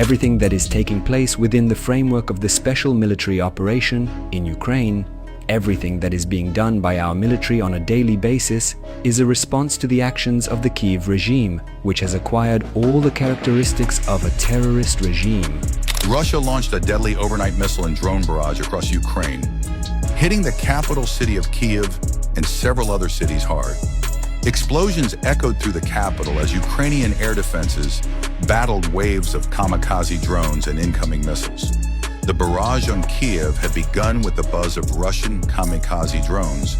everything that is taking place within the framework of the special military operation in Ukraine, everything that is being done by our military on a daily basis is a response to the actions of the Kyiv regime, which has acquired all the characteristics of a terrorist regime. Russia launched a deadly overnight missile and drone barrage across Ukraine, hitting the capital city of Kyiv and several other cities hard. Explosions echoed through the capital as Ukrainian air defenses battled waves of kamikaze drones and incoming missiles. The barrage on Kyiv had begun with the buzz of Russian kamikaze drones,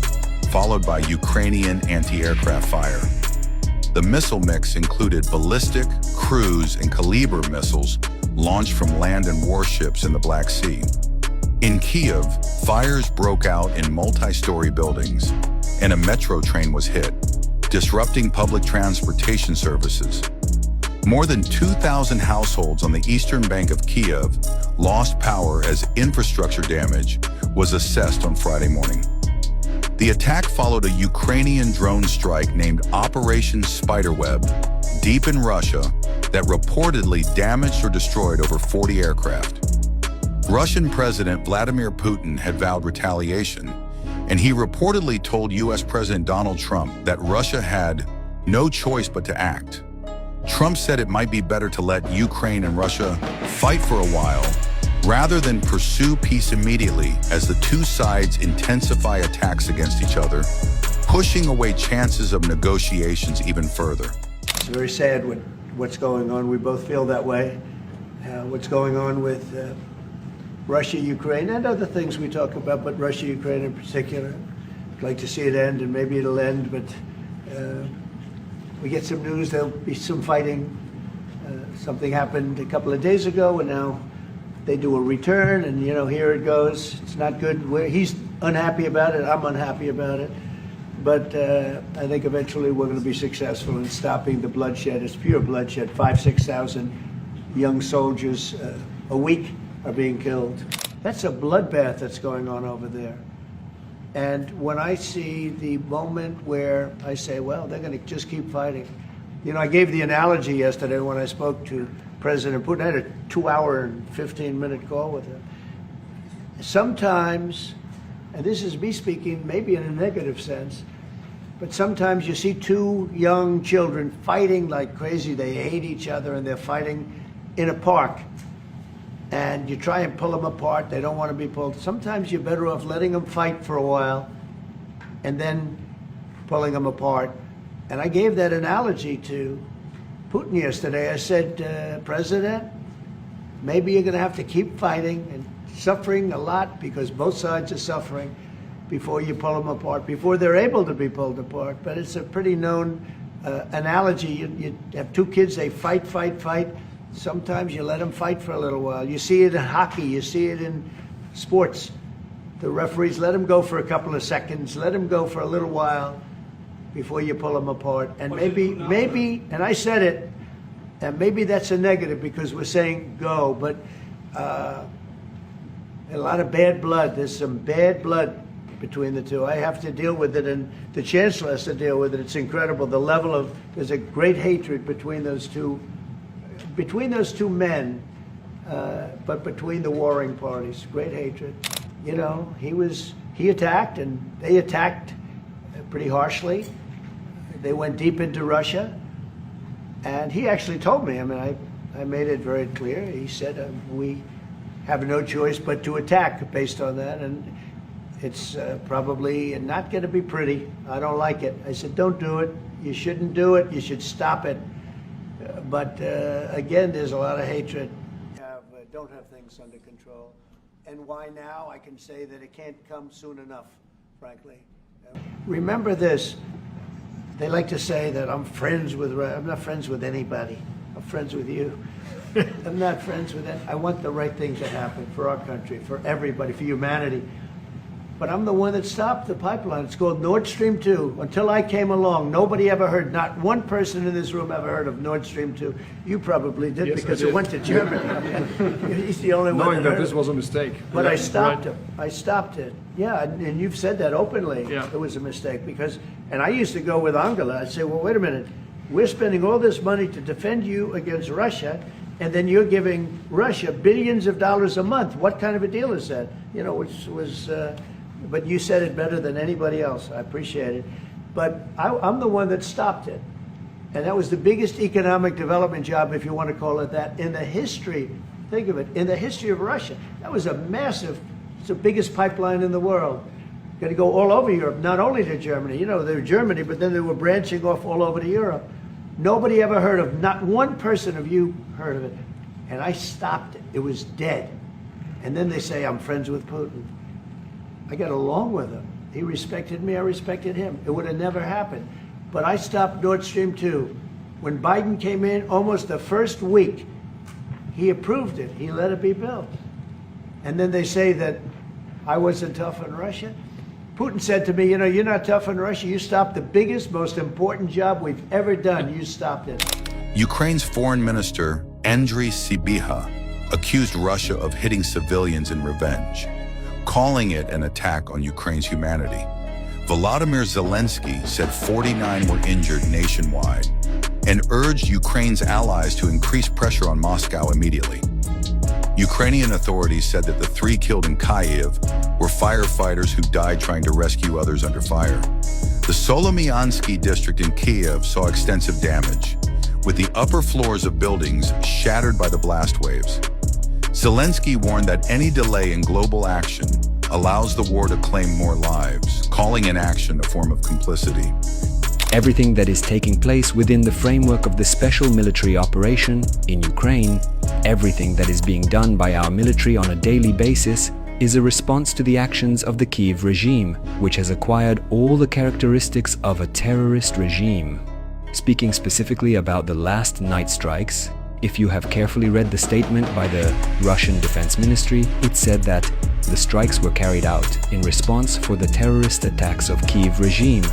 followed by Ukrainian anti-aircraft fire. The missile mix included ballistic, cruise, and Kaliber missiles launched from land and warships in the Black Sea. In Kyiv, fires broke out in multi-story buildings, and a metro train was hit, disrupting public transportation services. More than 2,000 households on the eastern bank of Kyiv lost power as infrastructure damage was assessed on Friday morning. The attack followed a Ukrainian drone strike named Operation Spiderweb deep in Russia that reportedly damaged or destroyed over 40 aircraft. Russian President Vladimir Putin had vowed retaliation, and he reportedly told U.S. President Donald Trump that Russia had no choice but to act. Trump said it might be better to let Ukraine and Russia fight for a while rather than pursue peace immediately as the two sides intensify attacks against each other, pushing away chances of negotiations even further. It's very sad what's going on. We both feel that way. What's going on with Russia, Ukraine, and other things we talk about, but Russia, Ukraine in particular. I'd like to see it end, and maybe it'll end, but we get some news there'll be some fighting. Something happened a couple of days ago, and now they do a return, and here it goes. It's not good. He's unhappy about it. I'm unhappy about it. But I think eventually we're going to be successful in stopping the bloodshed. It's pure bloodshed. 5,000-6,000 young soldiers a week are being killed. That's a bloodbath that's going on over there. And when I see the moment where I say, well, they're going to just keep fighting. I gave the analogy yesterday when I spoke to President Putin. I had a 2-hour and 15-minute call with him. Sometimes, and this is me speaking maybe in a negative sense, but sometimes you see two young children fighting like crazy. They hate each other and they're fighting in a park. And you try and pull them apart. They don't want to be pulled. Sometimes you're better off letting them fight for a while and then pulling them apart. And I gave that analogy to Putin yesterday. I said, President, maybe you're going to have to keep fighting and suffering a lot because both sides are suffering before you pull them apart, before they're able to be pulled apart. But it's a pretty known analogy. You have two kids, they fight. Sometimes you let them fight for a little while. You see it in hockey. You see it in sports. The referees let them go for a couple of seconds. Let them go for a little while before you pull them apart. And maybe, and I said it, and maybe that's a negative because we're saying go, but a lot of bad blood. There's some bad blood between the two. I have to deal with it, and the chancellor has to deal with it. It's incredible. The level of, there's a great hatred between those two men, but between the warring parties, great hatred. He attacked, and they attacked pretty harshly. They went deep into Russia, and he actually told me, I made it very clear. He said, we have no choice but to attack based on that, and it's probably not going to be pretty. I don't like it. I said, don't do it. You shouldn't do it. You should stop it. But again, there's a lot of hatred. Don't have things under control. And why now? I can say that it can't come soon enough, frankly. Remember this. They like to say that I'm not friends with anybody. I'm friends with you. I'm not friends with that. I want the right thing to happen for our country, for everybody, for humanity. But I'm the one that stopped the pipeline. It's called Nord Stream 2. Until I came along, nobody ever heard, not one person in this room ever heard of Nord Stream 2. You probably did, yes, because it went to Germany. He's the only one knowing that this was a mistake. But I stopped him. I stopped it. Yeah, and you've said that openly. Yeah. It was a mistake because, and I used to go with Angela. I'd say, well, wait a minute. We're spending all this money to defend you against Russia, And then you're giving Russia billions of dollars a month. What kind of a deal is that? You know, which was, but you said it better than anybody else. I appreciate it. But I'm the one that stopped it. And that was the biggest economic development job, if you want to call it that, in the history, think of it, in the history of Russia. That was a massive, it's the biggest pipeline in the world. Going to go all over Europe, not only to Germany. You know, they were Germany, but then they were branching off all over to Europe. Nobody ever heard of, not one person of you heard of it. And I stopped it. It was dead. And then they say, I'm friends with Putin. I got along with him. He respected me, I respected him. It would have never happened. But I stopped Nord Stream 2. When Biden came in, almost the first week, he approved it. He let it be built. And then they say that I wasn't tough on Russia. Putin said to me, you know, you're not tough on Russia. You stopped the biggest, most important job we've ever done. You stopped it. Ukraine's foreign minister, Andriy Sybiha, accused Russia of hitting civilians in revenge, calling it an attack on Ukraine's humanity. Volodymyr Zelensky said 49 were injured nationwide and urged Ukraine's allies to increase pressure on Moscow immediately. Ukrainian authorities said that the 3 killed in Kyiv were firefighters who died trying to rescue others under fire. The Solomyansky district in Kyiv saw extensive damage, with the upper floors of buildings shattered by the blast waves. Zelensky warned that any delay in global action allows the war to claim more lives, calling inaction a form of complicity. Everything that is taking place within the framework of the special military operation in Ukraine, everything that is being done by our military on a daily basis, is a response to the actions of the Kyiv regime, which has acquired all the characteristics of a terrorist regime. Speaking specifically about the last night strikes, if you have carefully read the statement by the Russian Defense Ministry, it said that the strikes were carried out in response for the terrorist attacks of Kyiv regime.